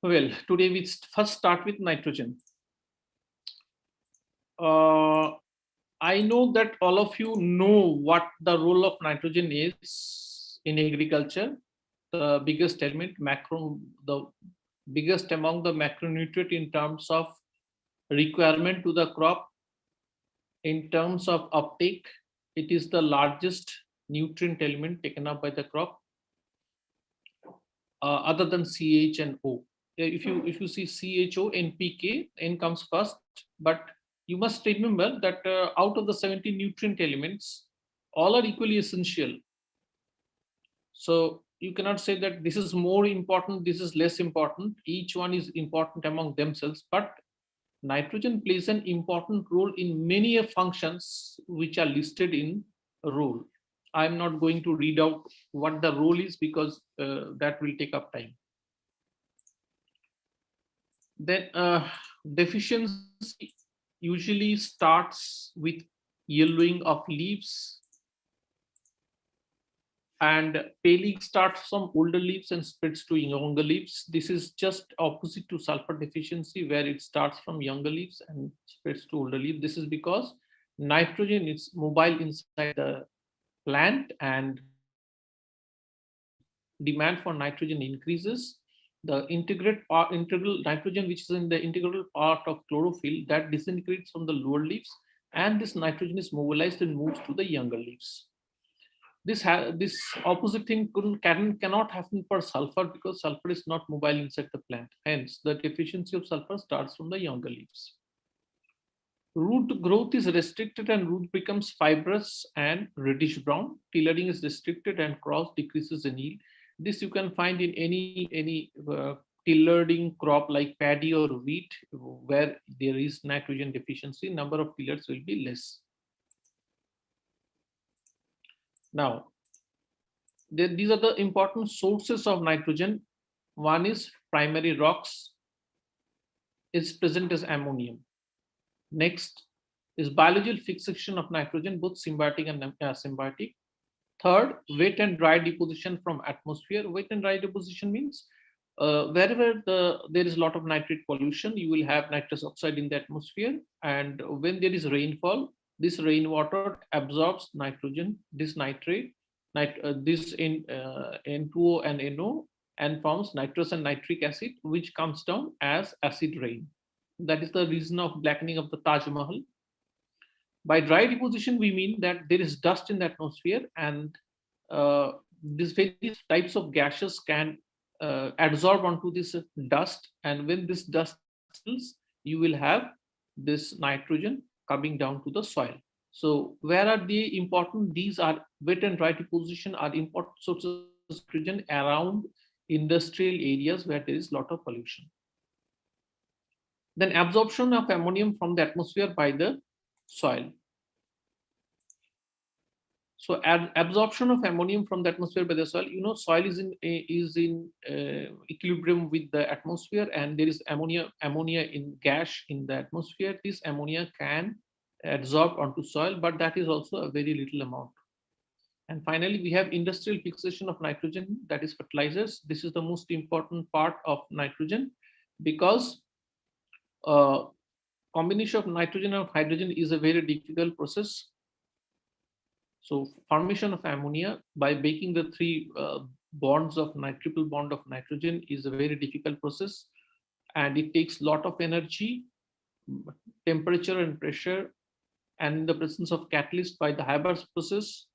Well, today we first start with nitrogen. Uh, I know that all of you know what the role of nitrogen is in agriculture. The biggest element, the biggest among the macronutrient in terms of requirement to the crop, in terms of uptake. It is the largest nutrient element taken up by the crop, other than CH and O. If you see CHO, NPK, N comes first, but you must remember that out of the 17 nutrient elements, all are equally essential. So you cannot say that this is more important, this is less important. Each one is important among themselves, but nitrogen plays an important role in many functions which are listed in a role. I'm not going to read out what the role is because that will take up time. Then deficiency usually starts with yellowing of leaves, and paling starts from older leaves and spreads to younger leaves. This is just opposite to sulfur deficiency, where it starts from younger leaves and spreads to older leaves. This is because nitrogen is mobile inside the plant, and demand for nitrogen increases. The integral nitrogen, which is in the integral part of chlorophyll, that disintegrates from the lower leaves, and this nitrogen is mobilized and moves to the younger leaves. This opposite thing cannot happen for sulfur, because sulfur is not mobile inside the plant. Hence, the deficiency of sulfur starts from the younger leaves. Root growth is restricted and root becomes fibrous and reddish brown. Tillering is restricted and cross decreases in yield. This you can find in any tillering crop like paddy or wheat, where there is nitrogen deficiency. Number of tillers will be less. Now, these are the important sources of nitrogen. One is primary rocks, is present as ammonium. Next is biological fixation of nitrogen, both symbiotic and asymbiotic. Third, wet and dry deposition from atmosphere. Wet and dry deposition means wherever there is a lot of nitrate pollution, you will have nitrous oxide in the atmosphere, and when there is rainfall, this rainwater absorbs nitrogen, this nitrate, this in N2O and NO, and forms nitrous and nitric acid, which comes down as acid rain. That is the reason of blackening of the Taj Mahal. By dry deposition, we mean that there is dust in the atmosphere, and these various types of gases can adsorb onto this dust, and when this dust settles, you will have this nitrogen coming down to the soil. So where are they important? These are wet and dry deposition are important sources of nitrogen around industrial areas where there is a lot of pollution. Then absorption of ammonium from the atmosphere by the soil. So absorption of ammonium from the atmosphere by the soil. Soil is in equilibrium with the atmosphere, and there is ammonia in gas in the atmosphere. This ammonia can adsorb onto soil, but that is also a very little amount. And finally, we have industrial fixation of nitrogen, that is fertilizers. This is the most important part of nitrogen, because combination of nitrogen and hydrogen is a very difficult process. So formation of ammonia by breaking the three bonds of triple bond of nitrogen is a very difficult process, and it takes a lot of energy, temperature and pressure, and in the presence of catalyst by the Haber's process,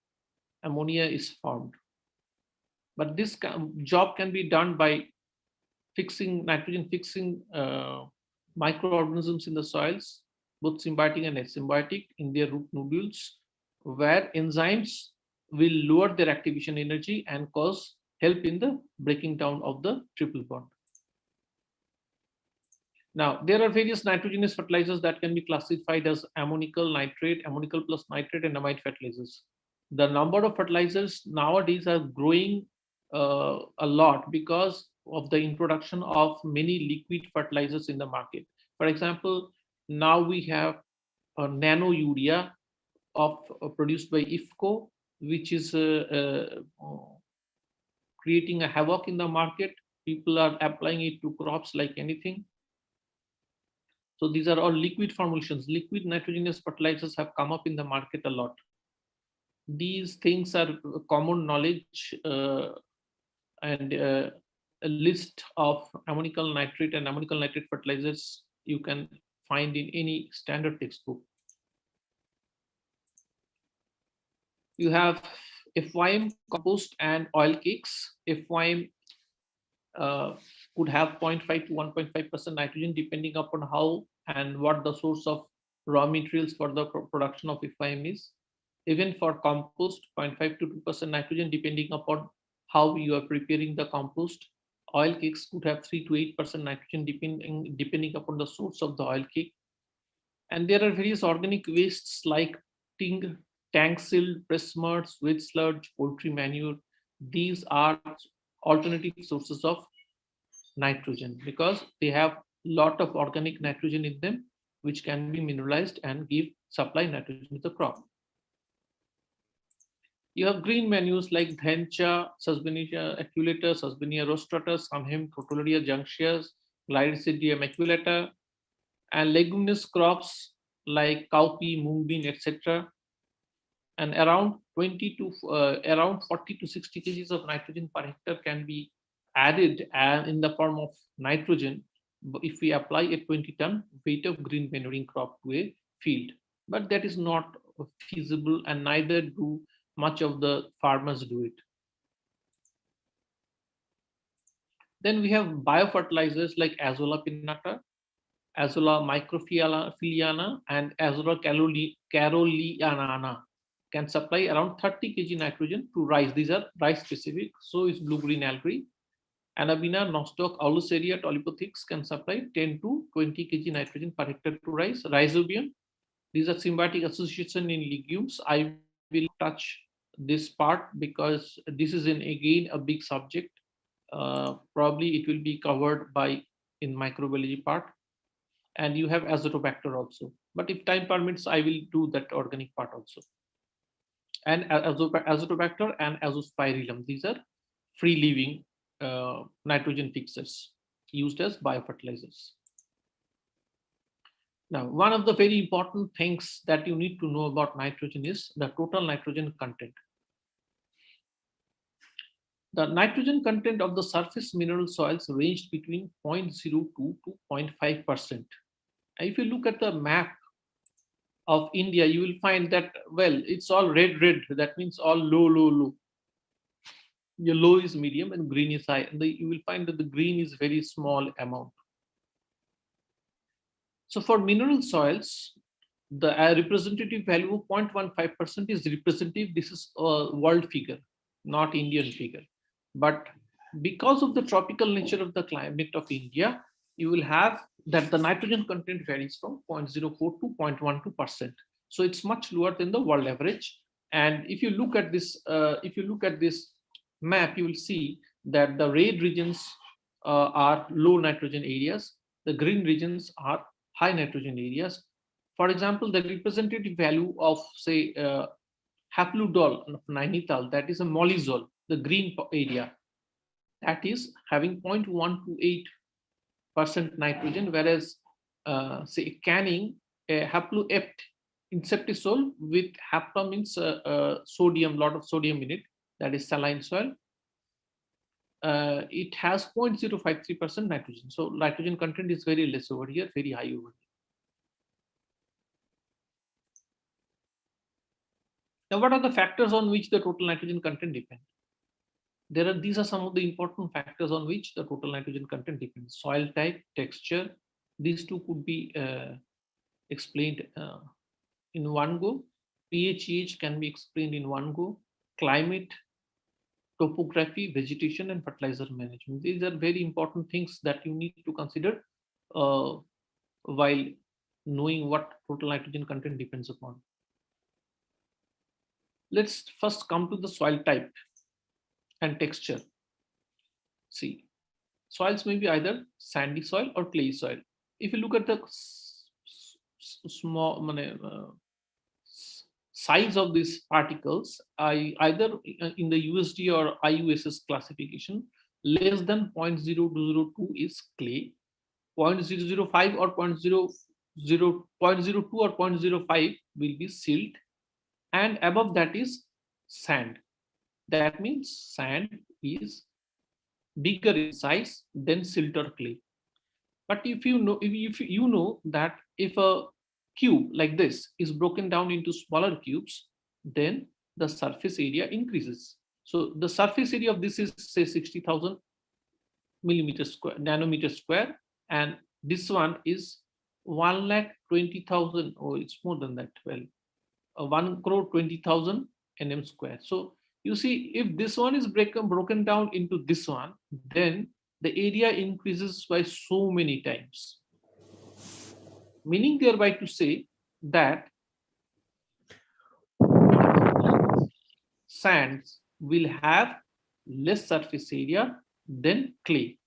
ammonia is formed. But this job can be done by fixing microorganisms in the soils, both symbiotic and asymbiotic, in their root nodules, where enzymes will lower their activation energy and help in the breaking down of the triple bond. Now, there are various nitrogenous fertilizers that can be classified as ammonical nitrate, ammonical plus nitrate, and amide fertilizers. The number of fertilizers nowadays are growing a lot because of the introduction of many liquid fertilizers in the market. For example, now we have a nano urea produced by IFCO, which is creating a havoc in the market. People are applying it to crops like anything. So these are all liquid formulations. Liquid nitrogenous fertilizers have come up in the market a lot. These things are common knowledge, and a list of ammonical nitrate and ammonical nitrate fertilizers you can find in any standard textbook. You have FYM compost and oil cakes. FYM uh, could have 0.5 to 1.5% nitrogen depending upon how and what the source of raw materials for the production of FYM is. Even for compost, 0.5 to 2% nitrogen depending upon how you are preparing the compost. Oil cakes could have 3 to 8% nitrogen depending upon the source of the oil cake. And there are various organic wastes like tank silt, press mud, wet sludge, poultry manure. These are alternative sources of nitrogen because they have lot of organic nitrogen in them, which can be mineralized and give supply nitrogen to the crop. You have green manures like Dhencha, Susbenia aculeata, Susbenia rostrata, Samhem Crotalaria junctius, Glycidia maculata, and leguminous crops like cowpea, mung bean, etc. And around 20 to around 40 to 60 kgs of nitrogen per hectare can be added in the form of nitrogen if we apply a 20-ton weight of green manuring crop to a field. But that is not feasible, and neither do much of the farmers do it. Then we have biofertilizers like Azolla pinnata, Azolla microphiliana, and Azolla caroliana can supply around 30 kg nitrogen to rice. These are rice specific. So is blue-green algae. Anabina, nostoc, Auluceria, tolipothix can supply 10 to 20 kg nitrogen per hectare to rice. Rhizobium, these are symbiotic association in legumes. I will touch this part because this is again a big subject. Probably it will be covered by in microbiology part. And you have azotobacter also. But if time permits, I will do that organic part also. And azotobacter and azospirillum, these are free living nitrogen fixers used as biofertilizers. Now, one of the very important things that you need to know about nitrogen is the total nitrogen content. The nitrogen content of the surface mineral soils ranged between 0.02 to 0.5%. If you look at the map of India, you will find that, well, it's all red. That means all low. Your low is medium and green is high. And you will find that the green is very small amount. So for mineral soils, the representative value of 0.15% is representative. This is a world figure, not Indian figure. But because of the tropical nature of the climate of India, you will have that the nitrogen content varies from 0.04 to 0.12%. So it's much lower than the world average. And if you look at this, map, you will see that the red regions are low nitrogen areas. The green regions are high nitrogen areas. For example, the representative value of, say, hapludol of Nainital, that is a molizol, the green area, that is having 0.128% nitrogen, whereas say canning a haploept insectisol with haplo means sodium, lot of sodium in it, that is saline soil. It has 0.053% nitrogen. So nitrogen content is very less over here, very high over here. Now, what are the factors on which the total nitrogen content depends? These are some of the important factors on which the total nitrogen content depends. Soil type, texture, these two could be explained in one go. pH can be explained in one go. Climate, topography, vegetation, and fertilizer management. These are very important things that you need to consider while knowing what total nitrogen content depends upon. Let's first come to the soil type and texture. See, soils may be either sandy soil or clay soil. If you look at the small size of these particles, either in the USD or IUSS classification, less than 0.002 is clay, 0.005 or 0.02 or 0.05 will be silt, and above that is sand. That means sand is bigger in size than silt or clay. But if you know that if a cube like this is broken down into smaller cubes, then the surface area increases. So the surface area of this is say 60,000 millimeter square, nanometer square, and this one is 1,20,000. Oh, it's more than that. Well, 1 crore 20,000 nm square. So you see, if this one is broken down into this one, then the area increases by so many times. Meaning thereby to say that sands will have less surface area than clay.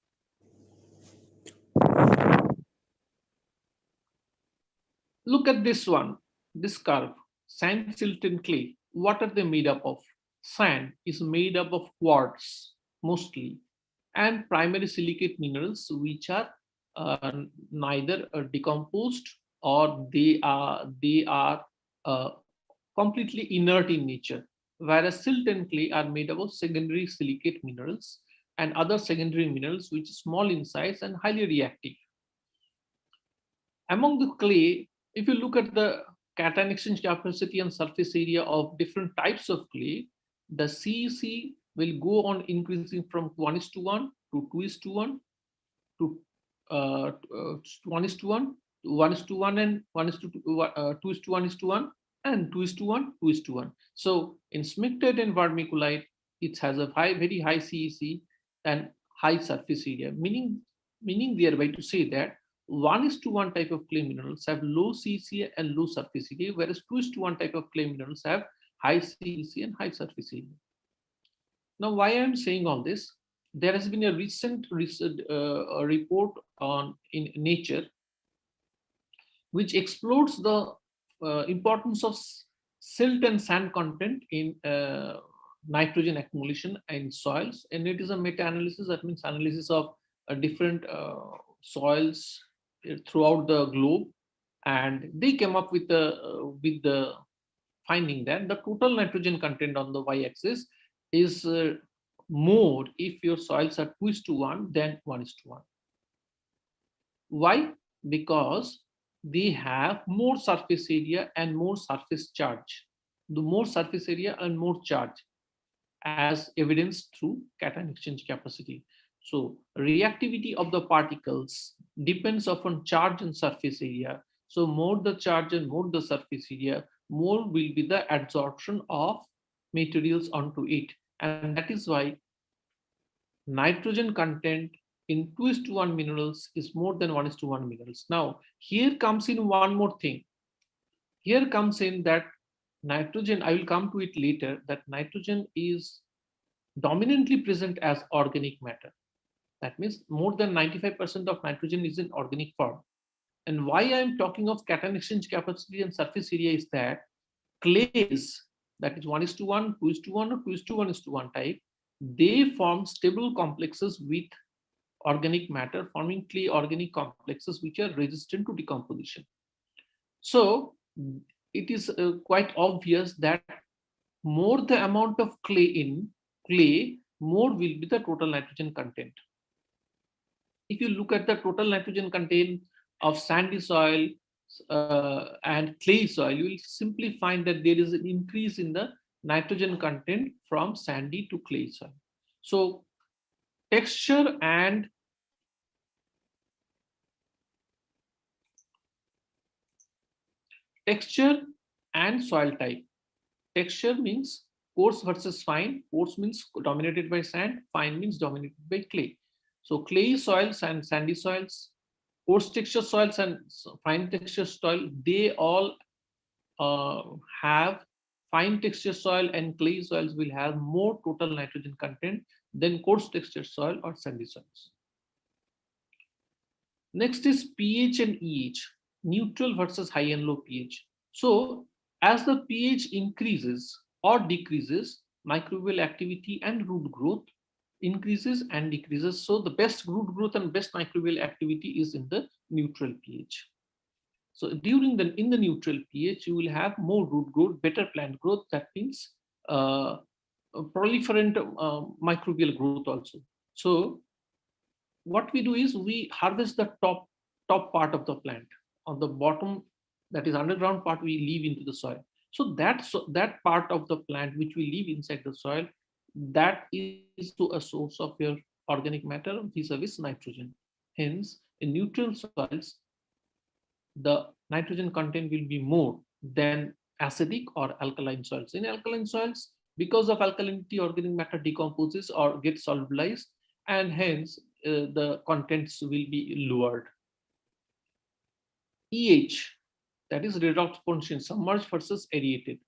Look at this one, this curve, sand, silt, and clay. What are they made up of? Sand is made up of quartz mostly, and primary silicate minerals, which are neither decomposed or they are completely inert in nature. Whereas silt and clay are made up of secondary silicate minerals and other secondary minerals which are small in size and highly reactive. Among the clay, if you look at the cation exchange capacity and surface area of different types of clay, the CEC will go on increasing from 1:1 to 2:1 to 1:1, 1:1, and 2:1 and 2:1, 2:1. So in smectite and vermiculite, it has a very high CEC and high surface area, meaning thereby to say that 1:1 type of clay minerals have low CEC and low surface area, whereas 2:1 type of clay minerals have high CEC and high surface area. Now, why I'm saying all this? There has been a recent report on in Nature, which explores the importance of silt and sand content in nitrogen accumulation in soils, and it is a meta-analysis. That means analysis of different soils throughout the globe, and they came up with the finding that the total nitrogen content on the y-axis is more if your soils are 2:1 than 1:1. Why? Because they have more surface area and more surface charge. The more surface area and more charge, as evidenced through cation exchange capacity. So reactivity of the particles depends upon charge and surface area. So more the charge and more the surface area, more will be the adsorption of materials onto it. And that is why nitrogen content in 2:1 minerals is more than 1:1 minerals. Now, here comes in one more thing. Here comes in that nitrogen, I will come to it later, that nitrogen is dominantly present as organic matter. That means more than 95% of nitrogen is in organic form. And why I am talking of cation exchange capacity and surface area is that clays, that is 1:1, 2:1, or 2:1:1 type, they form stable complexes with organic matter, forming clay organic complexes which are resistant to decomposition. So it is quite obvious that more the amount of clay in clay, more will be the total nitrogen content. If you look at the total nitrogen content of sandy soil and clay soil, you will simply find that there is an increase in the nitrogen content from sandy to clay soil. So texture and soil type. Texture means coarse versus fine. Coarse means dominated by sand, fine means dominated by clay. So clay soils and sandy soils, coarse texture soils and fine texture soil, they all have fine texture soil, and clay soils will have more total nitrogen content than coarse texture soil or sandy soils. Next is pH and EH, neutral versus high and low pH. So as the pH increases or decreases, microbial activity and root growth increases and decreases. So the best root growth and best microbial activity is in the neutral pH. So in the neutral pH, you will have more root growth, better plant growth. That means proliferant microbial growth also. So what we do is we harvest the top part of the plant. On the bottom, that is underground part, we leave into the soil. So that part of the plant which we leave inside the soil, that is to a source of your organic matter vis-a-vis nitrogen. Hence, in neutral soils, the nitrogen content will be more than acidic or alkaline soils. In alkaline soils, because of alkalinity, organic matter decomposes or gets solubilized, and hence the contents will be lowered. that is redox potential, submerged versus aerated.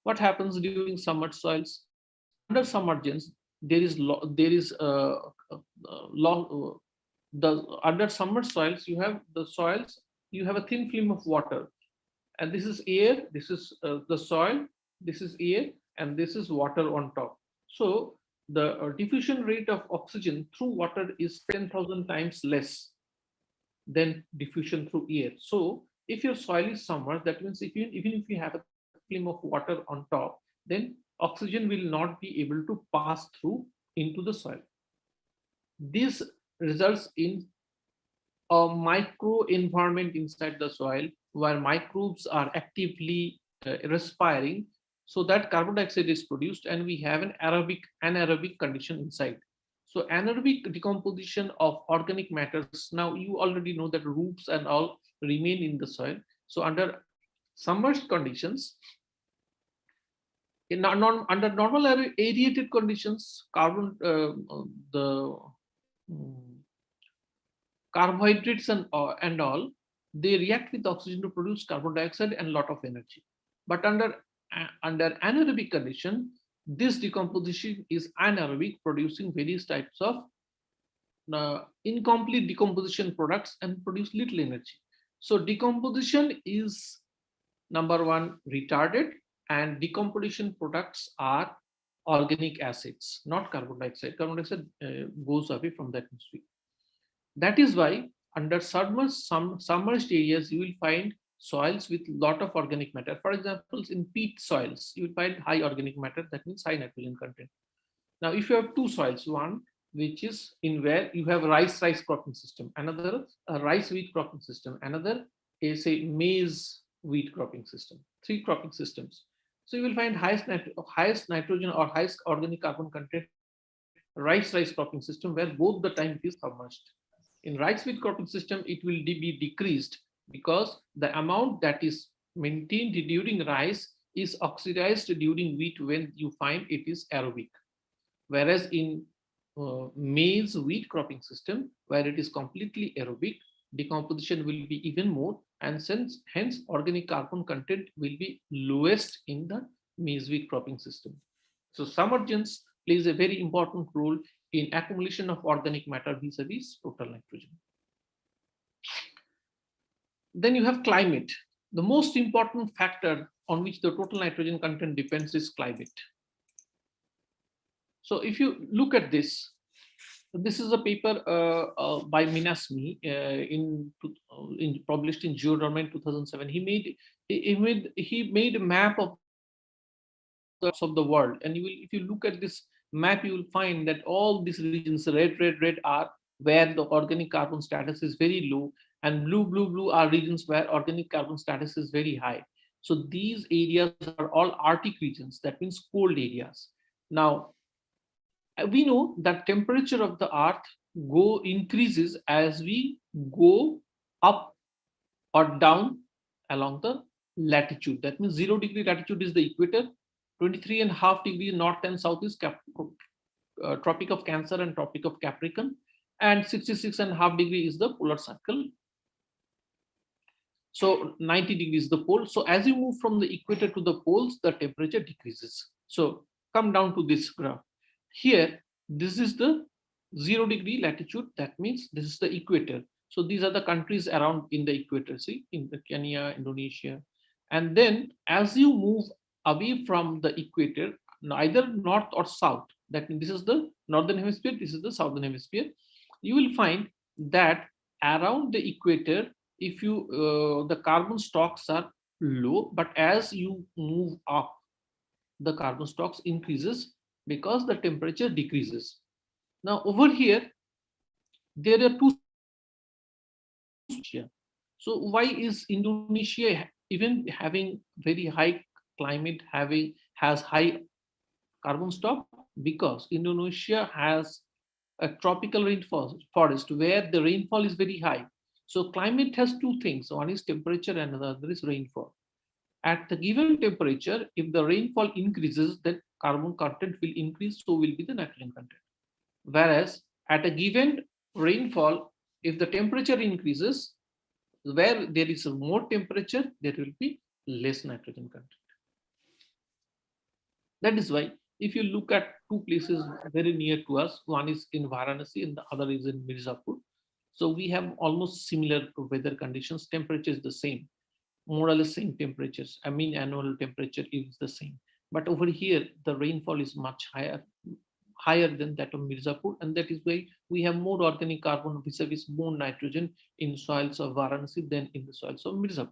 What happens during submerged soils? Under submergence, the under submerged soils, you have a thin film of water, and this is air, this is the soil, this is air, and this is water on top. So the diffusion rate of oxygen through water is 10,000 times less than diffusion through air. So if your soil is submerged, that means even if you have a film of water on top, then oxygen will not be able to pass through into the soil. This results in a micro environment inside the soil where microbes are actively respiring, so that carbon dioxide is produced and we have an anaerobic condition inside. So anaerobic decomposition of organic matters, now you already know that roots and all remain in the soil. So under submerged conditions, under normal aerated conditions, the mm, carbohydrates and all, they react with oxygen to produce carbon dioxide and lot of energy. But under anaerobic condition, this decomposition is anaerobic, producing various types of incomplete decomposition products and produce little energy. So decomposition is number one retarded, and decomposition products are organic acids, not carbon dioxide. Carbon dioxide goes away from the atmosphere. That is why under submerged areas, you will find soils with lot of organic matter. For example, in peat soils, you will find high organic matter, that means high nitrogen content. Now, if you have two soils, one which is in where you have rice cropping system, another a rice wheat cropping system, another is a maize wheat cropping system, three cropping systems. So you will find highest nitrogen or highest organic carbon content rice cropping system, where both the time it is submerged. In rice wheat cropping system, it will be decreased because the amount that is maintained during rice is oxidized during wheat when you find it is aerobic. Whereas in maize wheat cropping system, where it is completely aerobic, decomposition will be even more, and hence organic carbon content will be lowest in the maize wheat cropping system. So submergence plays a very important role in accumulation of organic matter vis-a-vis total nitrogen. Then you have climate. The most important factor on which the total nitrogen content depends is climate. So if you look at this, this is a paper by Minasmi published in Geoderma in 2007. He made a map of the world, and if you look at this map, you will find that all these regions, red are where the organic carbon status is very low, and blue are regions where organic carbon status is very high. So these areas are all Arctic regions, that means cold areas. Now we know that temperature of the earth increases as we go up or down along the latitude. That means 0 degree latitude is the equator, 23.5 degrees north and south is Tropic of Cancer and Tropic of Capricorn, and 66.5 degrees is the polar circle. So 90 degrees is the pole. So as you move from the equator to the poles, the temperature decreases. So come down to this graph. Here, this is the 0 degree latitude. That means this is the equator. So these are the countries around in the equator, see, in the Kenya, Indonesia. And then as you move away from the equator, either north or south, that means this is the northern hemisphere, this is the southern hemisphere. You will find that around the equator, if you the carbon stocks are low, but as you move up, the carbon stocks increases because the temperature decreases. Now over here, there are two Indonesia. So why is Indonesia even having very high climate, having has high carbon stock? Because Indonesia has a tropical rainforest where the rainfall is very high. So climate has two things. One is temperature and the other is rainfall. At the given temperature, if the rainfall increases, then carbon content will increase, so will be the nitrogen content. Whereas at a given rainfall, if the temperature increases, where there is more temperature, there will be less nitrogen content. That is why if you look at two places very near to us, one is in Varanasi and the other is in Mirzapur. So we have almost similar weather conditions. Temperature is the same, more or less same temperatures. I mean, annual temperature is the same. But over here, the rainfall is much higher than that of Mirzapur, and that is why we have more organic carbon vis-a-vis more nitrogen in soils of Varanasi than in the soils of Mirzapur.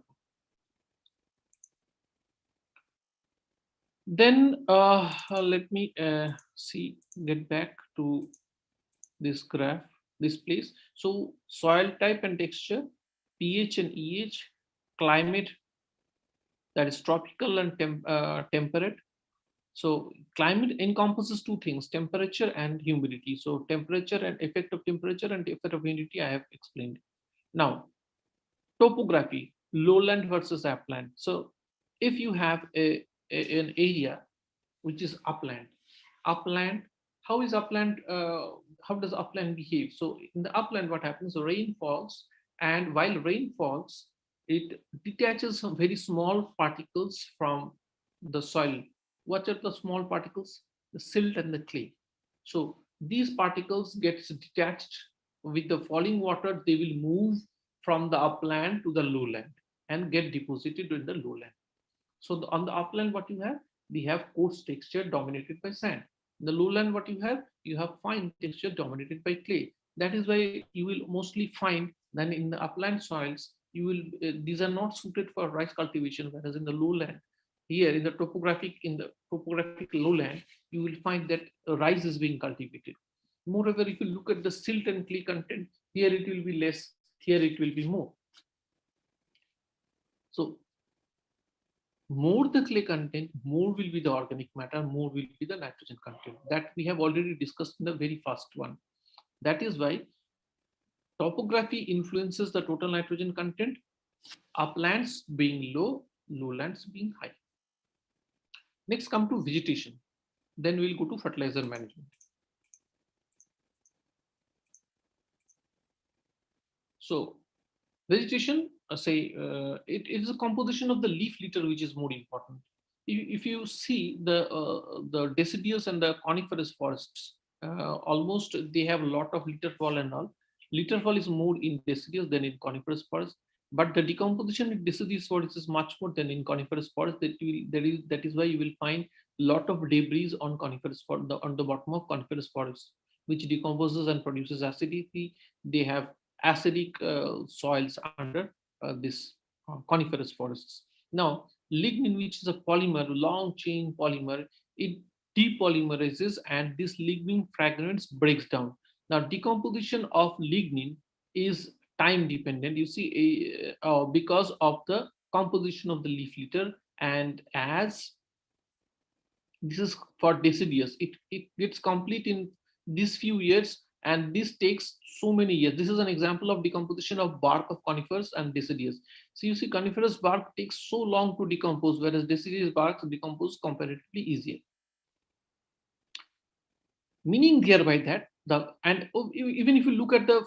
Then let me get back to this graph, this place. So soil type and texture, pH and EH, climate, that is tropical and temperate. So climate encompasses two things, temperature and humidity. So temperature and effect of temperature and effect of humidity I have explained. Now, topography, lowland versus upland. So if you have an area which is upland, how is upland, how does upland behave? So in the upland, what happens? Rain falls, and while rain falls, it detaches some very small particles from the soil. What are the small particles? The silt and the clay. So these particles gets detached with the falling water. They will move from the upland to the lowland and get deposited in the lowland. So on the upland, what you have? We have coarse texture dominated by sand. In the lowland, what you have fine texture dominated by clay. That is why you will mostly find that in the upland soils, you will these are not suited for rice cultivation, whereas in the lowland, here in the topographic lowland, you will find that rice is being cultivated. Moreover, if you look at the silt and clay content, here it will be less, here it will be more. So more the clay content, more will be the organic matter, more will be the nitrogen content. That we have already discussed in the very first one. That is why topography influences the total nitrogen content, uplands being low, lowlands being high. Next, come to vegetation. Then we'll go to fertilizer management. So vegetation, it is a composition of the leaf litter which is more important. If you see the deciduous and the coniferous forests, almost they have a lot of litter fall and all. Litter fall is more in deciduous than in coniferous forest, but the decomposition in deciduous forest is much more than in coniferous forest. That is why you will find a lot of debris on coniferous on the bottom of coniferous forest, which decomposes and produces acidity. They have acidic soils under this coniferous forests. Now, lignin, which is a polymer, long chain polymer, it depolymerizes and this lignin fragments breaks down. Now, decomposition of lignin is time dependent. You see, because of the composition of the leaf litter, and as this is for deciduous, it gets complete in these few years, and this takes so many years. This is an example of decomposition of bark of conifers and deciduous. So you see, coniferous bark takes so long to decompose, whereas deciduous bark decompose comparatively easier. Meaning thereby that even if you look at the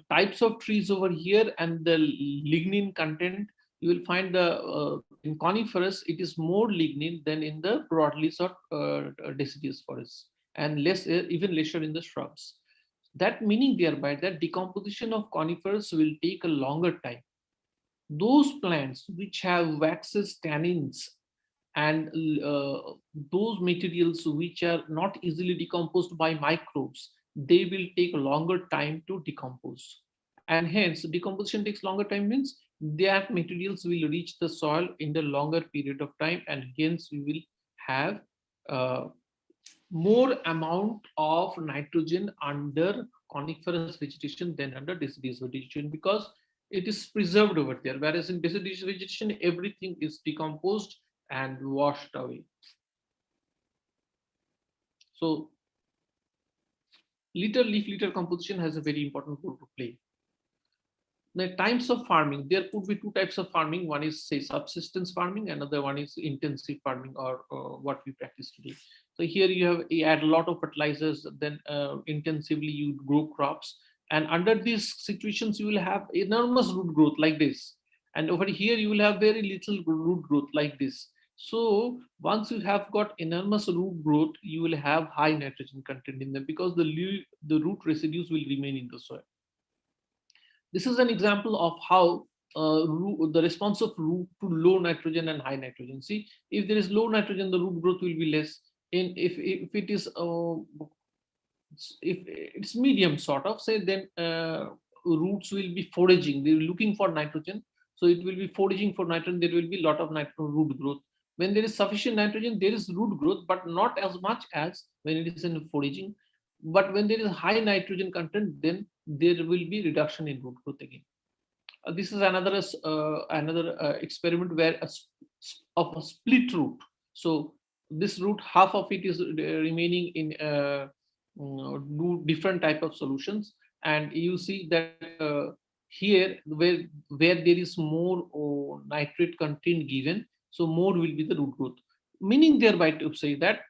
types of trees over here and the lignin content, you will find the in coniferous it is more lignin than in the broadleaf or deciduous forests, and less even lesser in the shrubs. That meaning thereby that decomposition of conifers will take a longer time. Those plants which have waxes tannins and those materials which are not easily decomposed by microbes, they will take a longer time to decompose, and hence decomposition takes longer time means that materials will reach the soil in the longer period of time, and hence we will have uh, more amount of nitrogen under coniferous vegetation than under deciduous vegetation, because it is preserved over there, whereas in deciduous vegetation everything is decomposed and washed away. So leaf litter composition has a very important role to play. The types of farming, there could be two types of farming. One is say subsistence farming, another one is intensive farming, or what we practice today. So here you add a lot of fertilizers, then intensively you grow crops, and under these situations you will have enormous root growth like this, and over here you will have very little root growth like this. So once you have got enormous root growth, you will have high nitrogen content in them, because the root residues will remain in the soil. This is an example of how the response of root to low nitrogen and high nitrogen. See, if there is low nitrogen, the root growth will be less. In if it is if it's medium sort of, say, then roots will be foraging. They're looking for nitrogen, so it will be foraging for nitrogen. There will be a lot of root growth. When there is sufficient nitrogen, there is root growth, but not as much as when it is in foraging. But when there is high nitrogen content, then there will be reduction in root growth again. This is another experiment where of a split root. So this root, half of it is remaining in different type of solutions, and you see that here where there is more nitrate content given, so more will be the root growth. Meaning thereby to say that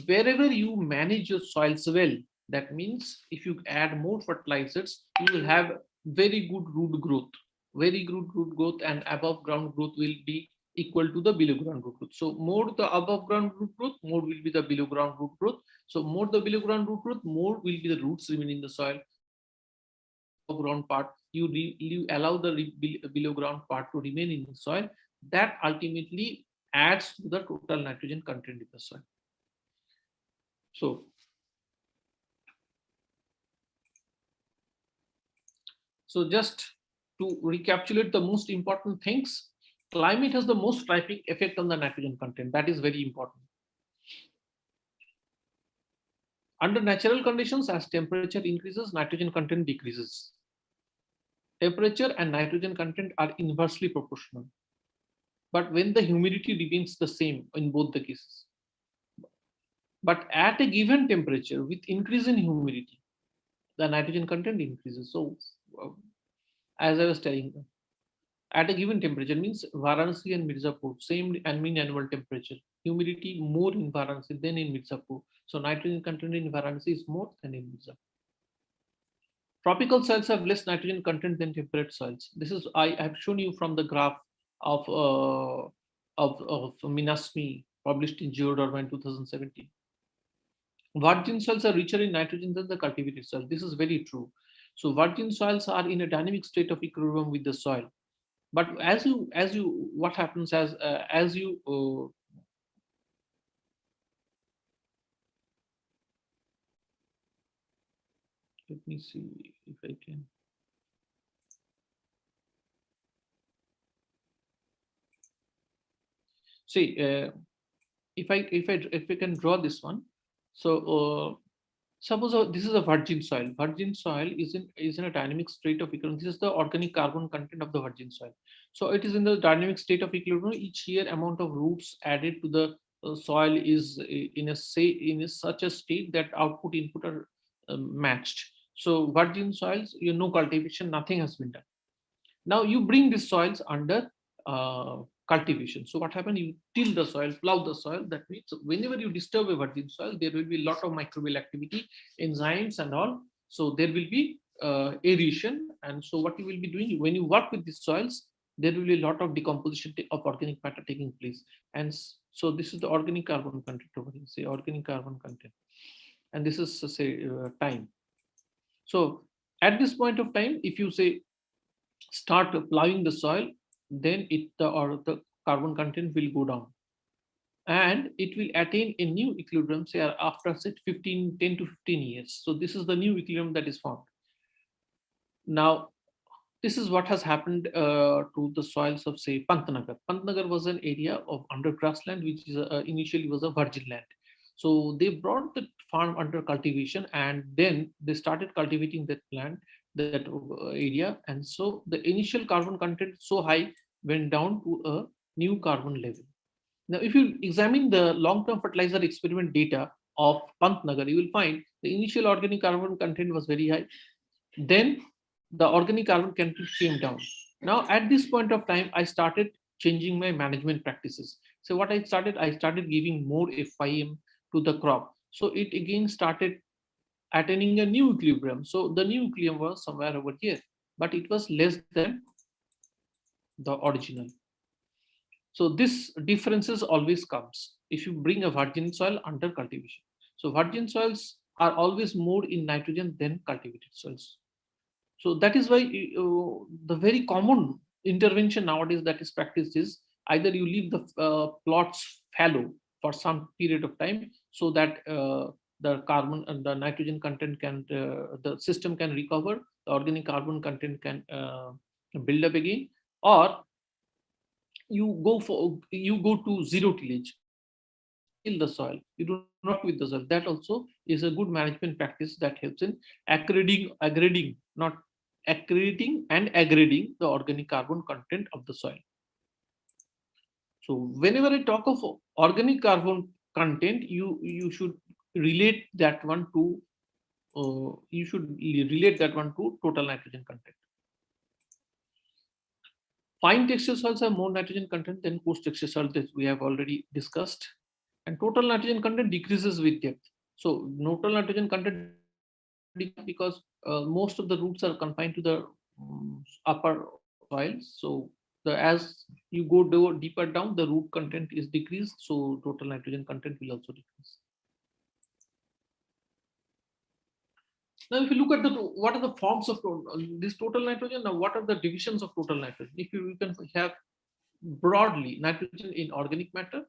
wherever you manage your soils well, that means if you add more fertilizers, you will have very good root growth, very good root growth, and above ground growth will be equal to the below ground root growth. So more the above ground root growth, more will be the below ground root growth. So more the below ground root growth, more will be the roots remaining in the soil. The above ground part, you allow the below ground part to remain in the soil. That ultimately adds to the total nitrogen content in the soil. So just to recapitulate the most important things, climate has the most striking effect on the nitrogen content. That is very important. Under natural conditions, as temperature increases, nitrogen content decreases. Temperature and nitrogen content are inversely proportional. But when the humidity remains the same in both the cases. But at a given temperature, with increase in humidity, the nitrogen content increases. So, as I was telling you, at a given temperature means Varanasi and Mirzapur, same and mean annual temperature. Humidity more in Varanasi than in Mirzapur. So nitrogen content in Varanasi is more than in Mirzapur. Tropical soils have less nitrogen content than temperate soils. This is I have shown you from the graph of Minasmi, published in Geodorma in 2017. Virgin soils are richer in nitrogen than the cultivated soil. This is very true. So virgin soils are in a dynamic state of equilibrium with the soil. But as you what happens as you let me see if I can. See, if I can draw this one. So suppose this is a virgin soil. Virgin soil is in a dynamic state of equilibrium. This is the organic carbon content of the virgin soil. So it is in the dynamic state of equilibrium. Each year amount of roots added to the soil is in such a state that output input are matched. So virgin soils, no cultivation, nothing has been done. Now you bring these soils under cultivation. So what happens? You till the soil, plow the soil. That means whenever you disturb a virgin soil, there will be a lot of microbial activity, enzymes and all. So there will be aeration. And so what you will be doing when you work with these soils, there will be a lot of decomposition of organic matter taking place. And so this is the organic carbon content over here. Say organic carbon content. And this is say time. So at this point of time, if you say start plowing the soil, then the carbon content will go down. and it will attain a new equilibrium say after say 10 to 15 years. So this is the new equilibrium that is formed. Now this is what has happened to the soils of say Pantnagar. Pantnagar was an area of under grassland which is initially was a virgin land. So they brought the farm under cultivation and then they started cultivating that land, that area, and so the initial carbon content so high went down to a new carbon level. Now, if you examine the long-term fertilizer experiment data of Pantnagar, you will find the initial organic carbon content was very high. Then the organic carbon content came down. Now, at this point of time, I started changing my management practices. So what I started giving more FIM to the crop. So it again started attaining a new equilibrium. So the new equilibrium was somewhere over here, but it was less than the original. So this differences always comes if you bring a virgin soil under cultivation. So virgin soils are always more in nitrogen than cultivated soils. So that is why the very common intervention nowadays that is practiced is either you leave the plots fallow for some period of time so that the carbon and the nitrogen content can the system can recover, the organic carbon content can build up again, or you go to zero tillage. You do not till the soil, you do not work with the soil. That also is a good management practice that helps in aggrading, not accreting and aggrading the organic carbon content of the soil. So whenever I talk of organic carbon content, you should relate that one to total nitrogen content. Fine texture soils have more nitrogen content than coarse texture soils that we have already discussed. And total nitrogen content decreases with depth. So total nitrogen content because most of the roots are confined to the upper soils. So as you go deeper down, the root content is decreased. So total nitrogen content will also decrease. Now, if you look at what are the forms of this total nitrogen, now what are the divisions of total nitrogen? If you can have broadly nitrogen in organic matter,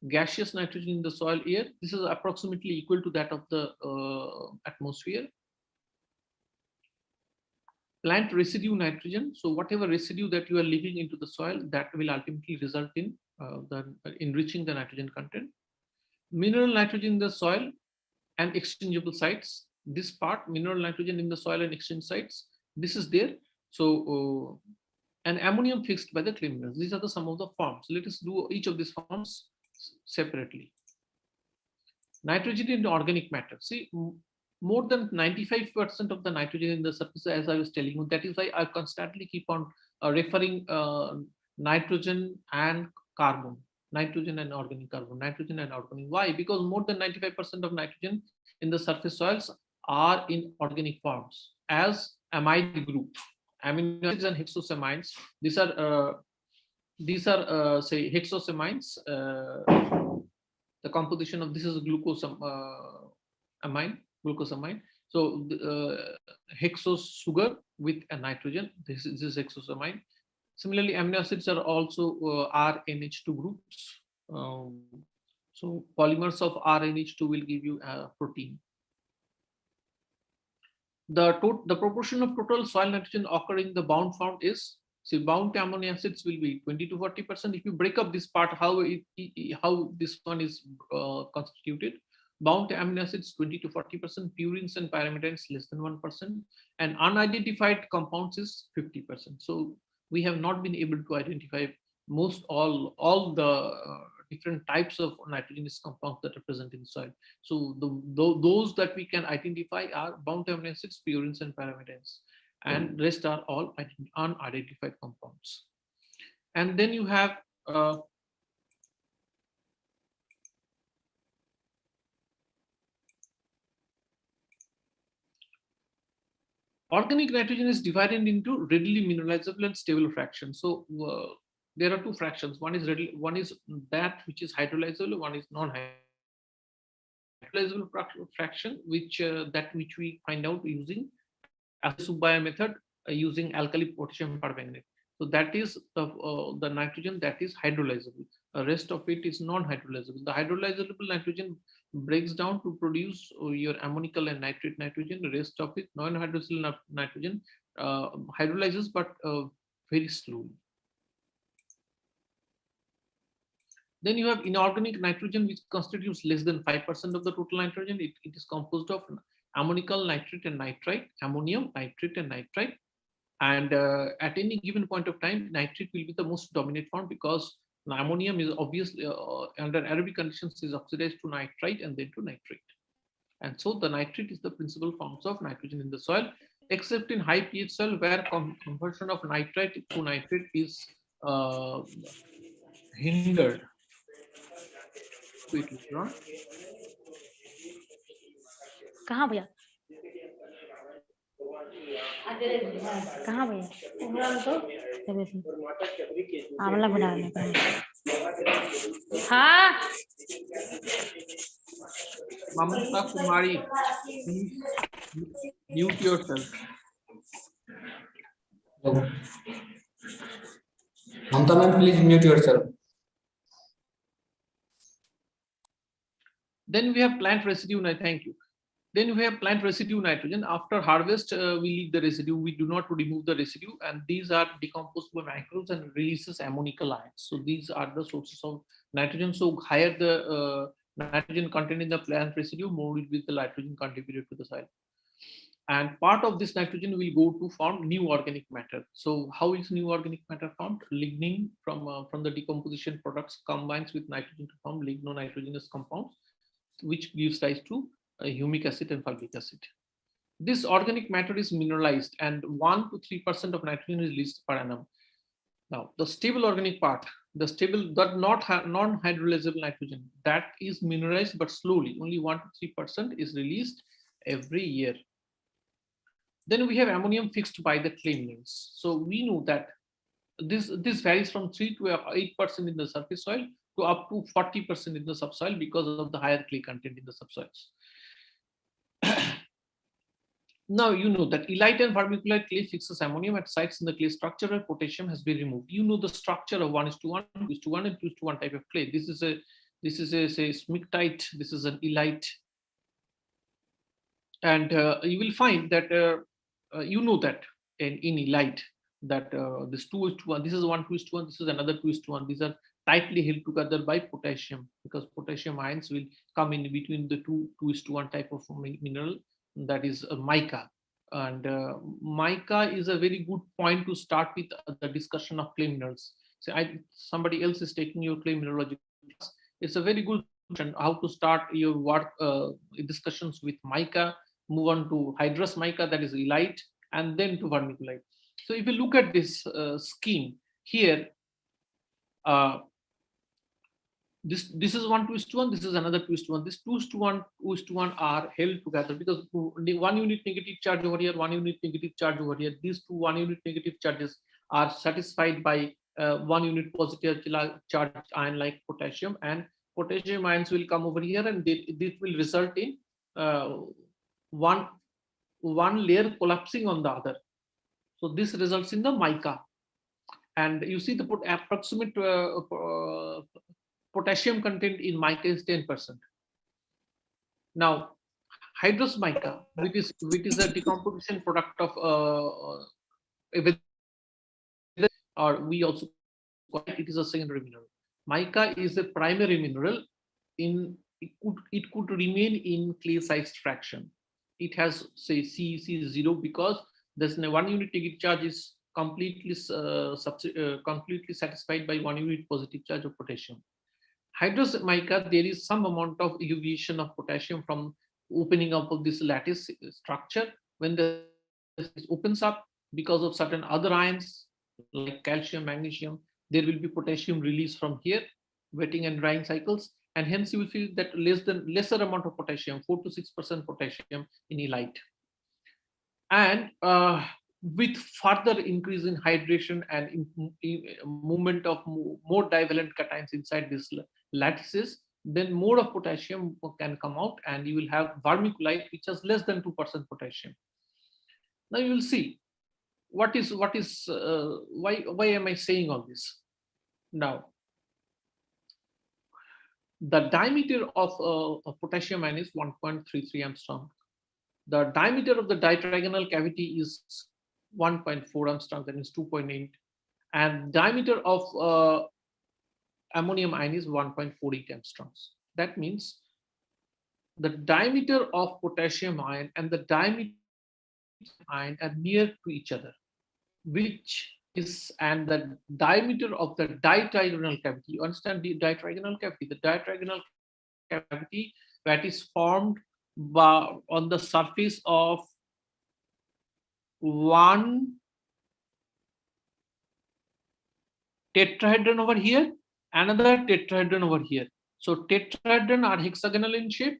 gaseous nitrogen in the soil air. This is approximately equal to that of the atmosphere. Plant residue nitrogen. So whatever residue that you are leaving into the soil, that will ultimately result in enriching the nitrogen content. Mineral nitrogen in the soil and exchangeable sites. This part, mineral nitrogen in the soil and exchange sites, this is there. So and ammonium fixed by the clay minerals. These are some of the forms. Let us do each of these forms separately. Nitrogen in organic matter. See, more than 95% of the nitrogen in the surface, as I was telling you, that is why I constantly keep on referring nitrogen and carbon, nitrogen and organic carbon, nitrogen and organic. Why? Because more than 95% of nitrogen in the surface soils are in organic forms as amide group, amino acids and hexosamines. These are say hexosamines. The composition of this is glucosamine. So hexose sugar with a nitrogen. This is hexosamine. Similarly, amino acids are also RNH2 groups. So polymers of RNH2 will give you a protein. The proportion of total soil nitrogen occurring in the bound form is, see, bound to amino acids will be 20 to 40%. If you break up this part, how this one is constituted, bound to amino acids 20 to 40%, purines and pyrimidines less than 1%, and unidentified compounds is 50%. So we have not been able to identify all the different types of nitrogenous compounds that are present in soil. So those that we can identify are bound to amino acids, purines, and pyrimidines, and rest are all unidentified compounds. And then you have organic nitrogen is divided into readily mineralizable and stable fractions. So there are two fractions. One is that which is hydrolyzable, one is non-hydrolyzable fraction, which we find out using Subbaya method using alkali potassium permanganate. So that is the nitrogen that is hydrolyzable. The rest of it is non-hydrolyzable. The hydrolyzable nitrogen breaks down to produce your ammonical and nitrate nitrogen. The rest of it, non-hydrolyzable nitrogen, hydrolyzes, but very slowly. Then you have inorganic nitrogen, which constitutes less than 5% of the total nitrogen. It is composed of ammonical nitrate and nitrite, ammonium, nitrate, and nitrite. And at any given point of time, nitrate will be the most dominant form, because ammonium is obviously under aerobic conditions is oxidized to nitrite and then to nitrate. And so the nitrate is the principal forms of nitrogen in the soil, except in high pH soil where conversion of nitrite to nitrate is hindered. कहाँ भैया कहाँ भैया आंवला बना हाँ Mamta Kumari, please mute yourself. Mamta ma'am, please mute yourself. Then we have plant residue. Thank you. Then we have plant residue nitrogen. After harvest, we leave the residue. We do not remove the residue, and these are decomposed by microbes and releases ammonical ions. So these are the sources of nitrogen. So higher the nitrogen content in the plant residue, more will be the nitrogen contributed to the soil. And part of this nitrogen will go to form new organic matter. So how is new organic matter formed? Lignin from the decomposition products combines with nitrogen to form ligno-nitrogenous compounds, which gives rise to humic acid and fulvic acid. This organic matter is mineralized, and 1 to 3% of nitrogen is released per annum. Now, the stable organic part, the stable that not non-hydrolyzable nitrogen, that is mineralized but slowly. Only 1 to 3% is released every year. Then we have ammonium fixed by the clay minerals. So we know that this varies from 3 to 8% in the surface soil to up to 40% in the subsoil because of the higher clay content in the subsoils. Now you know that elite and vermiculite clay fixes ammonium at sites in the clay structure where potassium has been removed. You know the structure of 1:1, 2:1, and 2:1 type of clay. This is a say smectite. This is an elite, and you will find that you know that in elite that this 2:1, this is 1:1, this is another 2:1. These are tightly held together by potassium, because potassium ions will come in between the 2:1 type of mineral, that is mica. And mica is a very good point to start with the discussion of clay minerals. So somebody else is taking your clay mineralogy class. It's a very good question how to start your work discussions with mica, move on to hydrous mica, that is elite, and then to vermiculite. So if you look at this scheme here, this is 1:1, this is another 2:1. This 2:1 are held together because 1 unit negative charge over here, 1 unit negative charge over here. These two 1 unit negative charges are satisfied by 1 unit positive charge ion like potassium, and potassium ions will come over here, and this will result in one layer collapsing on the other. So this results in the mica, and you see the approximate potassium content in mica is 10%. Now, hydrous mica, which is a decomposition product of or we also call it is a secondary mineral. Mica is a primary mineral. It could remain in clay-sized fraction. It has say CEC0 because there's 1 unit negative charge is completely satisfied by 1 unit positive charge of potassium. Hydrous mica, there is some amount of evacuation of potassium from opening up of this lattice structure. When the opens up because of certain other ions like calcium, magnesium, there will be potassium release from here, wetting and drying cycles, and hence you will feel that lesser amount of potassium, 4 to 6% potassium in elite. And with further increase in hydration and movement of more divalent cations inside these lattices, then more of potassium can come out, and you will have vermiculite which has less than 2% potassium. Now you will see what is why am I saying all this? Now, the diameter of potassium ion is 1.33 angstrom. The diameter of the ditrigonal cavity is 1.4 angstrom, that is 2.8, and diameter of ammonium ion is 1.48 angstroms. That means the diameter of potassium ion and the diameter of ion are near to each other, which is, and the diameter of the ditrigonal cavity. You understand the ditrigonal cavity? The ditrigonal cavity that is formed by, on the surface of one tetrahedron over here, another tetrahedron over here. So tetrahedron are hexagonal in shape,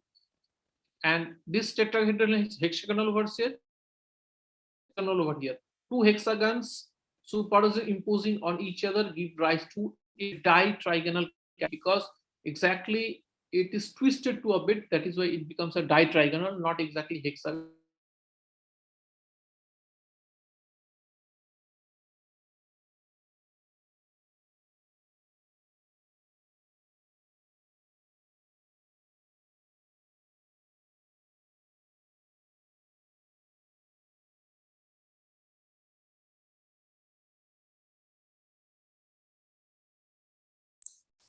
and this tetrahedron is hexagonal over here, over here. Two hexagons superimposing on each other give rise to a ditrigonal because exactly it is twisted to a bit. That is why it becomes a ditrigonal, not exactly hexagonal.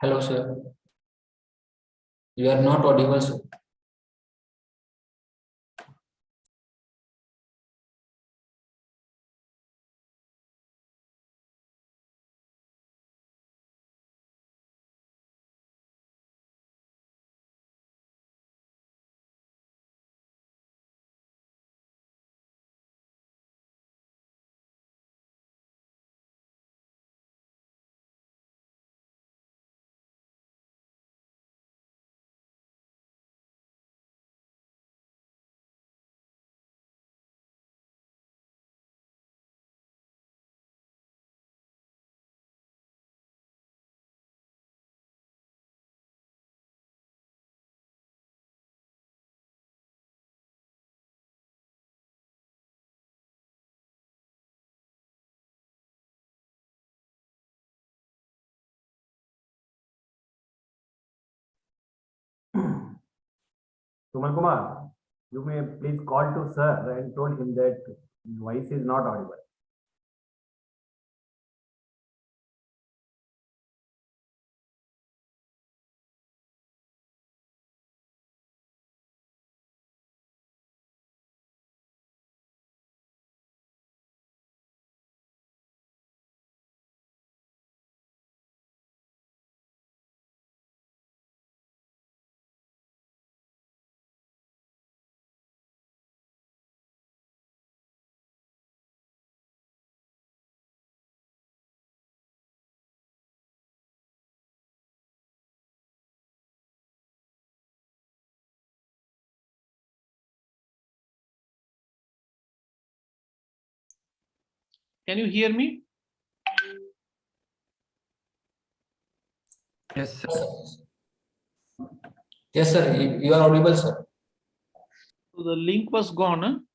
Hello, sir. You are not audible, sir. Suman Kumar, you may please call to sir and told him that his voice is not audible. Can you hear me? Yes, sir. Yes, sir. You are audible, sir. So the link was gone.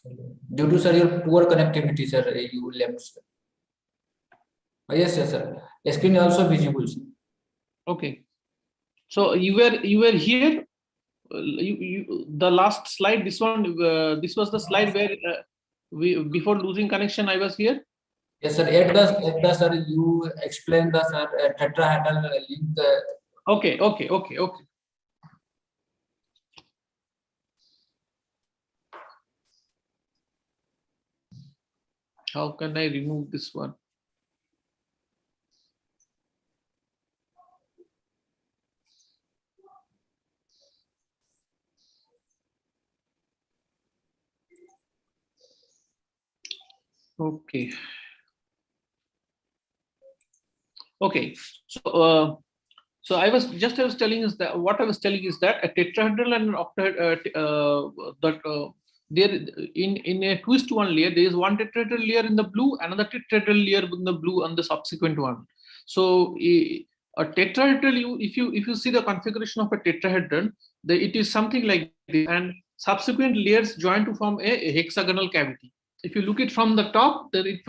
Huh? Due to, sir, your poor connectivity, sir, you left, sir. Yes, yes, sir. Screen also visible, sir. Okay. So you were here. The last slide. This one. This was the slide where we before losing connection. I was here. Yes, sir. At the sir, you explained the sir tetrahedral link. Okay. How can I remove this one? Okay. Okay. So I was telling is that what I was telling is that a tetrahedral and an octahedral there in a twist one layer there is one tetrahedral layer in the blue, another tetrahedral layer in the blue, and the subsequent one. So A tetrahedral, if you see the configuration of a tetrahedron, it is something like this, and subsequent layers join to form a hexagonal cavity. If you look it from the top, then it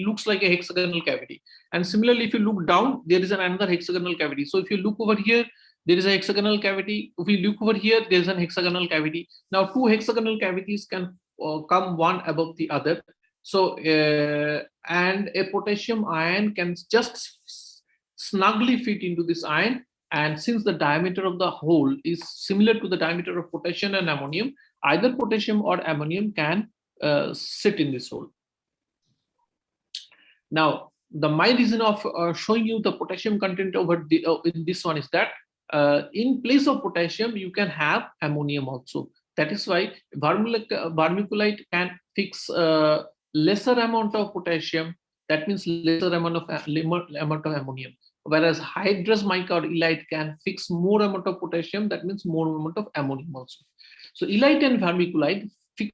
looks like a hexagonal cavity. And similarly, if you look down, there is another hexagonal cavity. So if you look over here, there is a hexagonal cavity. If we look over here, there is an hexagonal cavity. Now, two hexagonal cavities can come one above the other. So, and a potassium ion can just snugly fit into this ion. And since the diameter of the hole is similar to the diameter of potassium and ammonium, either potassium or ammonium can sit in this hole. Now, my reason of showing you the potassium content over in this one is that in place of potassium, you can have ammonium also. That is why vermiculite can fix lesser amount of potassium. That means lesser amount of ammonium. Whereas hydrous mica or elite can fix more amount of potassium. That means more amount of ammonium also. So elite and vermiculite fix.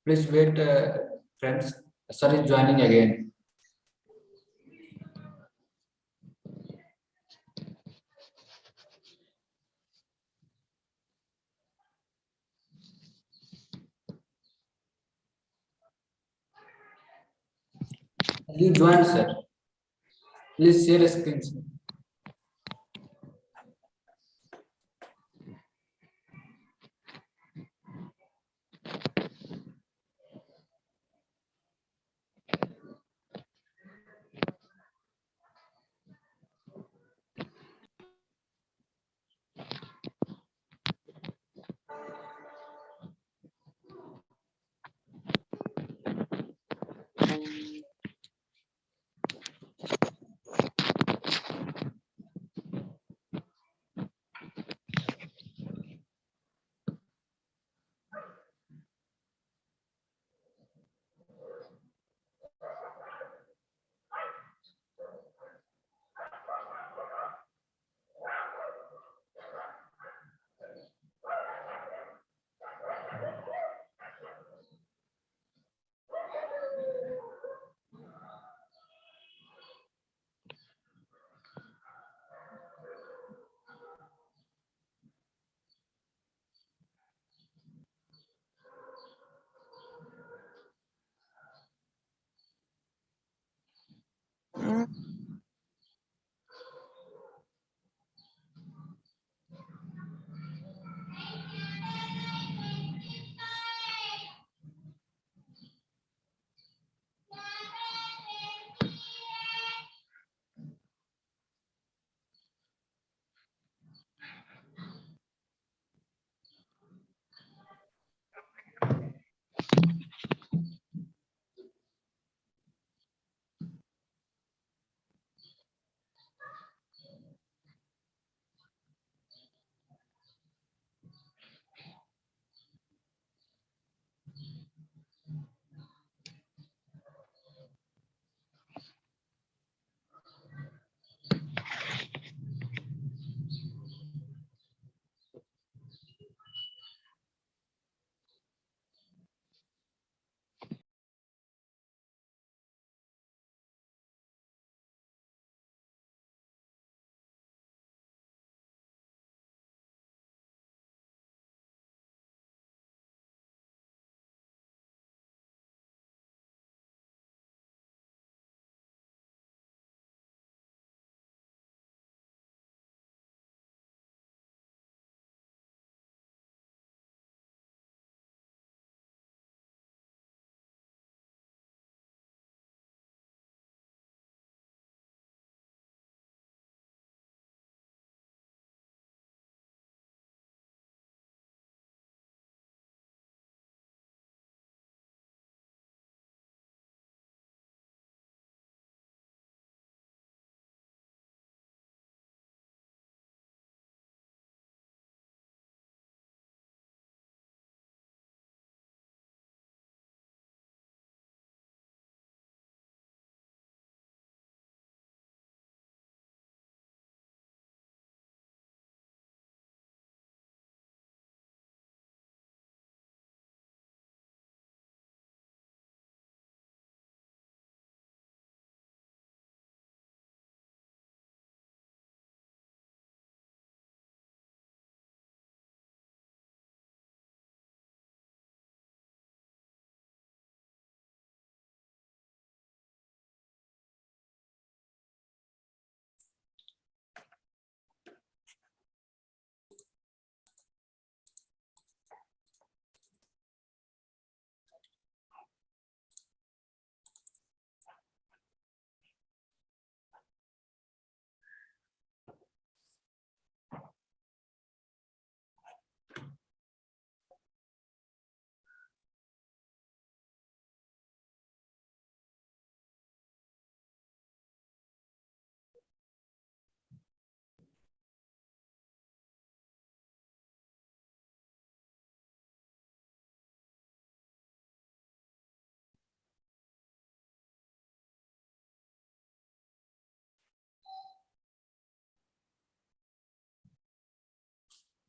Please wait, friends. Sir is joining again. You joined, sir. Please share screen, sir.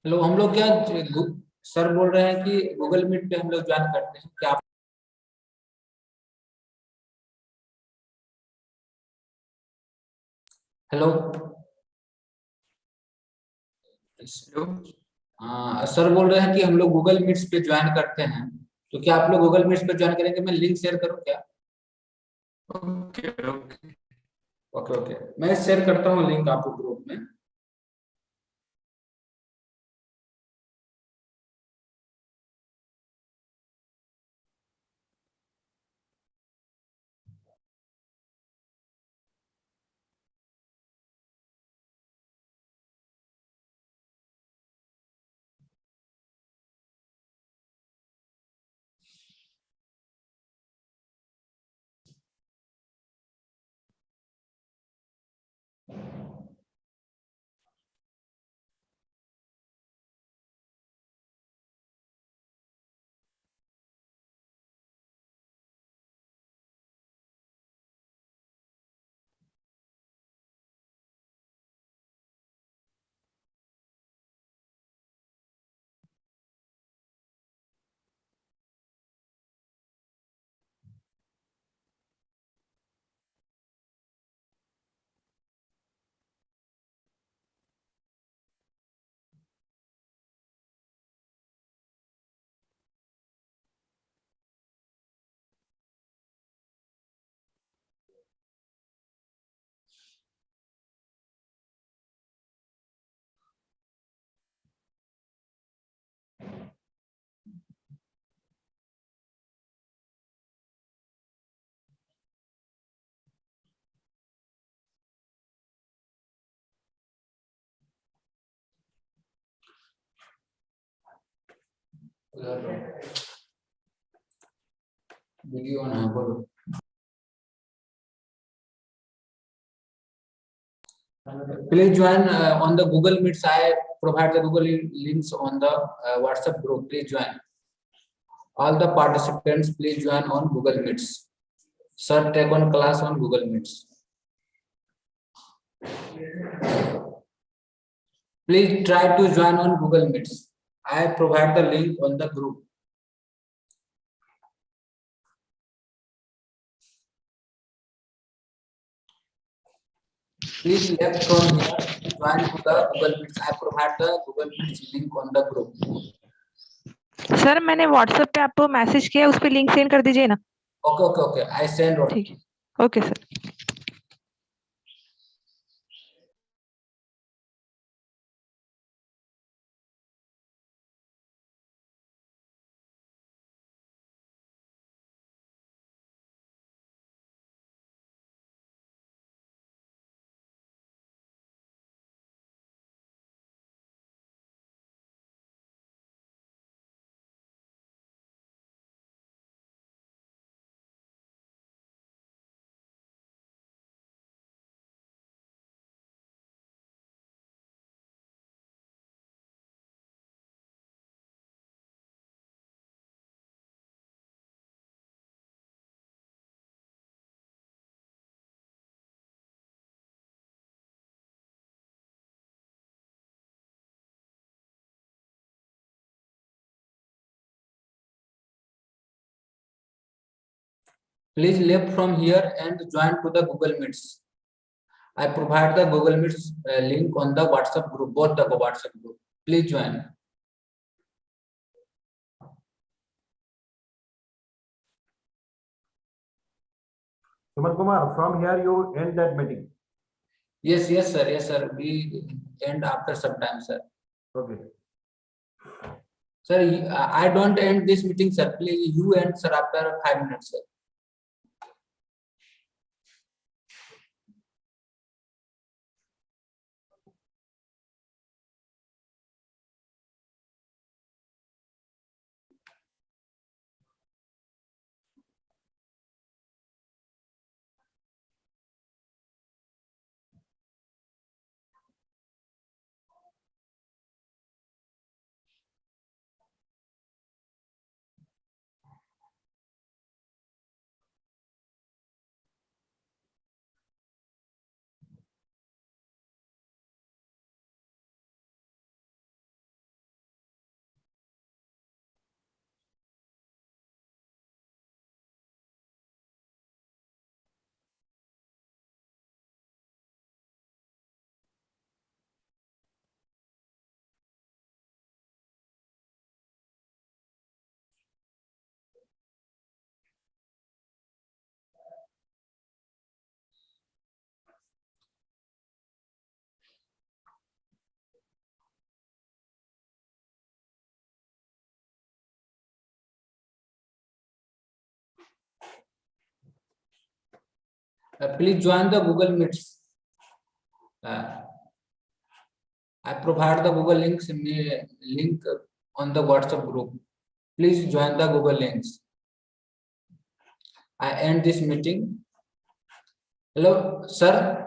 Hello, हम लोग क्या sir बोल रहे हैं कि Google meet पे हम लोग ज्वाइन करते हैं क्या? हेलो हाँ, सर बोल रहे हैं कि हम लोग गूगल मीट्स पे ज्वाइन करते हैं, तो क्या आप लोग गूगल मीट्स पे ज्वाइन करेंगे? मैं लिंक शेयर करूँ क्या? ओके ओके ओके ओके, मैं शेयर करता हूँ लिंक आपको ग्रुप में। वीडियो ऑन है, बोलो। Please join on the Google Meets. I provide the Google links on the WhatsApp group. Please join. All the participants, please join on Google Meets. Sir, take on class on Google Meets. Please try to join on Google Meets. I provide the link on the group. Please left from here, join to the Google Meets. I provide the Google Meets link on the group. Sir मैंने WhatsApp पे आपको message किया, उस पे link send कर दीजिए ना। Okay, okay, okay. I send. ठीक है, okay sir. Please left from here and join to the Google Meets. I provide the Google Meets link on the WhatsApp group, both the WhatsApp group. Please join. Suman Kumar, from here you end that meeting. Yes, yes, sir. Yes, sir. We end after some time, sir. Okay. Sir, I don't end this meeting, sir. Please, you end, sir, after 5 minutes, sir. Please join the Google Meets. I provide the Google link on the WhatsApp group. Please join the Google links. I end this meeting. Hello, sir.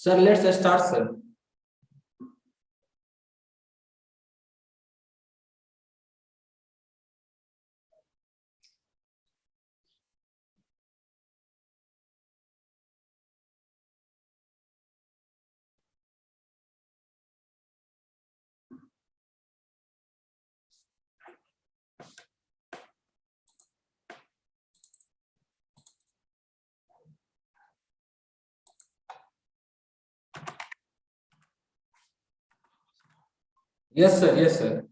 Sir, let's start, sir. Yes, sir. Yes, sir.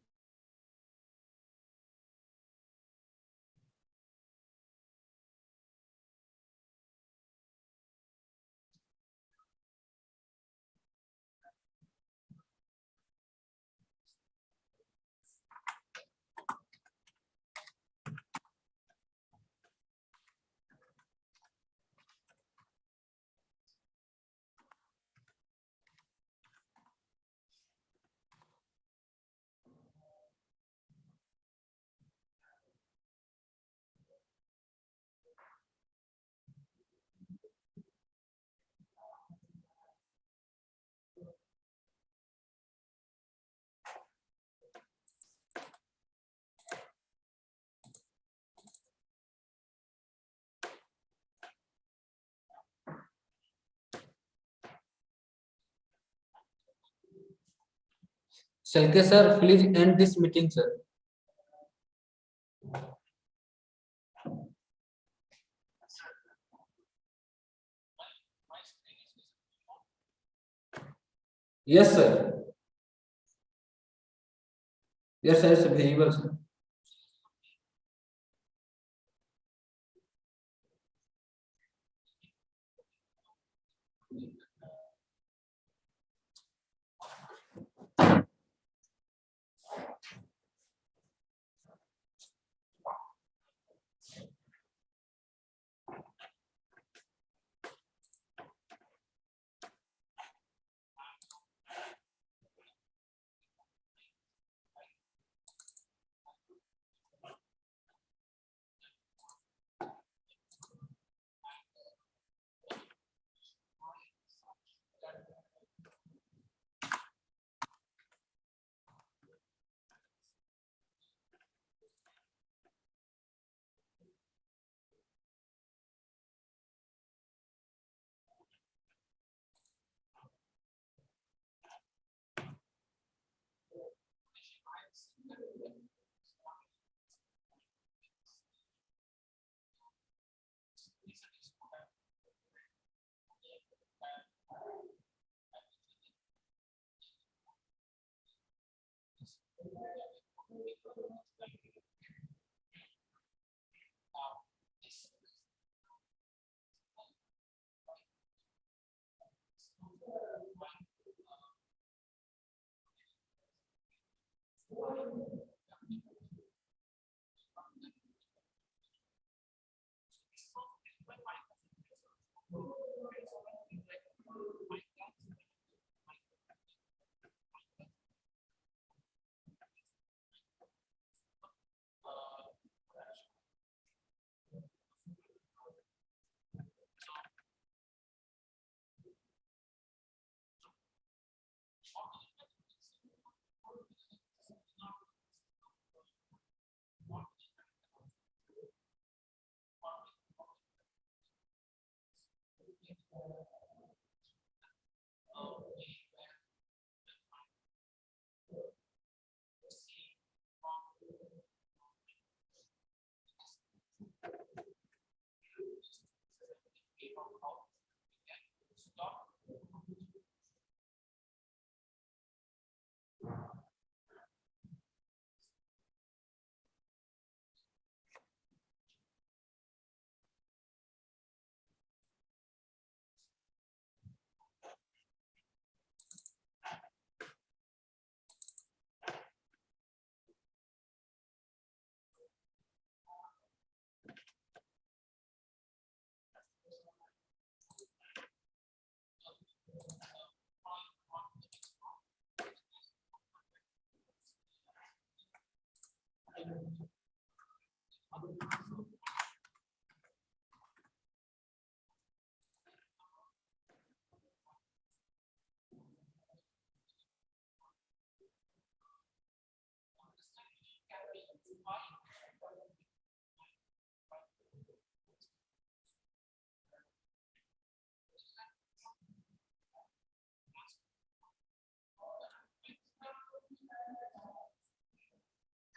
Selke sir, please end this meeting, sir. Yes, sir. Yes, sir, it's visible, sir.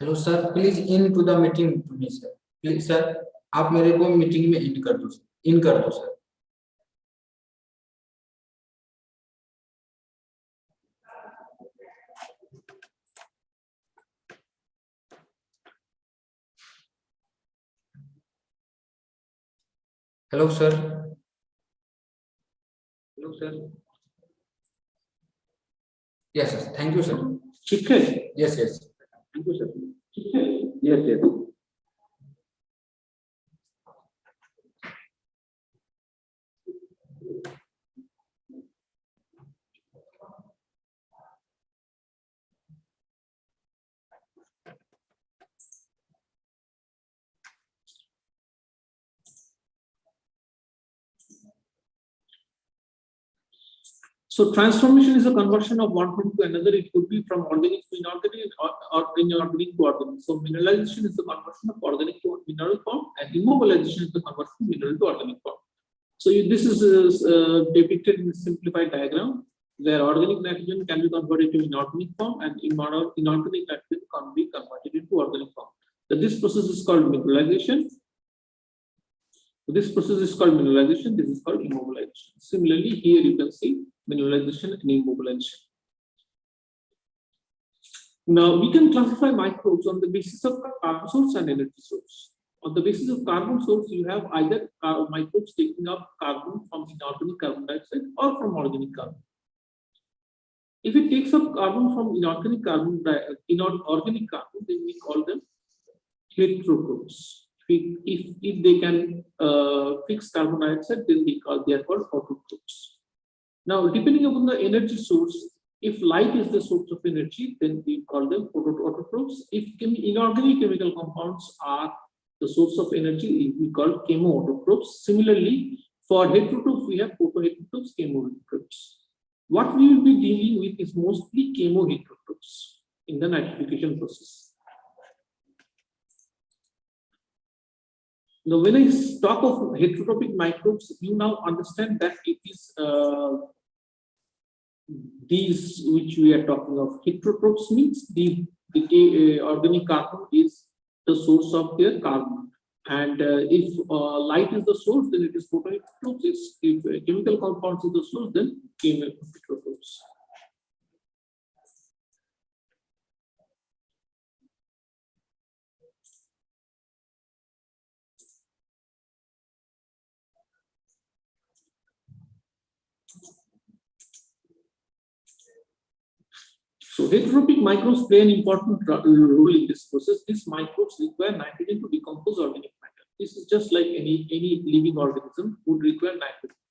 Hello sir, please in to the meeting to me sir, please sir आप मेरे को meeting में in कर दो सर। Hello sir, yes sir, thank you sir. ठीक है, yes yes, thank you sir. ठीक है, yes. So transformation is a conversion of one form to another. It could be from organic to inorganic or inorganic to organic. So mineralization is the conversion of organic to mineral form, and immobilization is the conversion of mineral to organic form. So this is depicted in a simplified diagram where organic nitrogen can be converted to inorganic form and inorganic nitrogen can be converted into organic form. So this process is called mineralization. This is called immobilization. Similarly, here you can see mineralization and immobilization. Now we can classify microbes on the basis of carbon source and energy source. On the basis of carbon source, you have either microbes taking up carbon from inorganic carbon dioxide or from organic carbon. If it takes up carbon from inorganic carbon, then we call them heterotrophs. If they can fix carbon dioxide, then they are called autotrophs. Now, depending upon the energy source, if light is the source of energy, then we call them autotrophs. If inorganic chemical compounds are the source of energy, we call chemoautotrophs. Similarly, for heterotrophs, we have photoheterotrophs, chemoautotrophs. What we will be dealing with is mostly chemoheterotrophs in the nitrification process. Now, when I talk of heterotrophic microbes, you now understand that it is these which we are talking of. Heterotrophs means the organic carbon is the source of their carbon, and if light is the source, then it is photoheterotrophs. If chemical compounds is the source, then chemoheterotrophs. So heterotrophic microbes play an important role in this process. These microbes require nitrogen to decompose organic matter. This is just like any living organism would require nitrogen.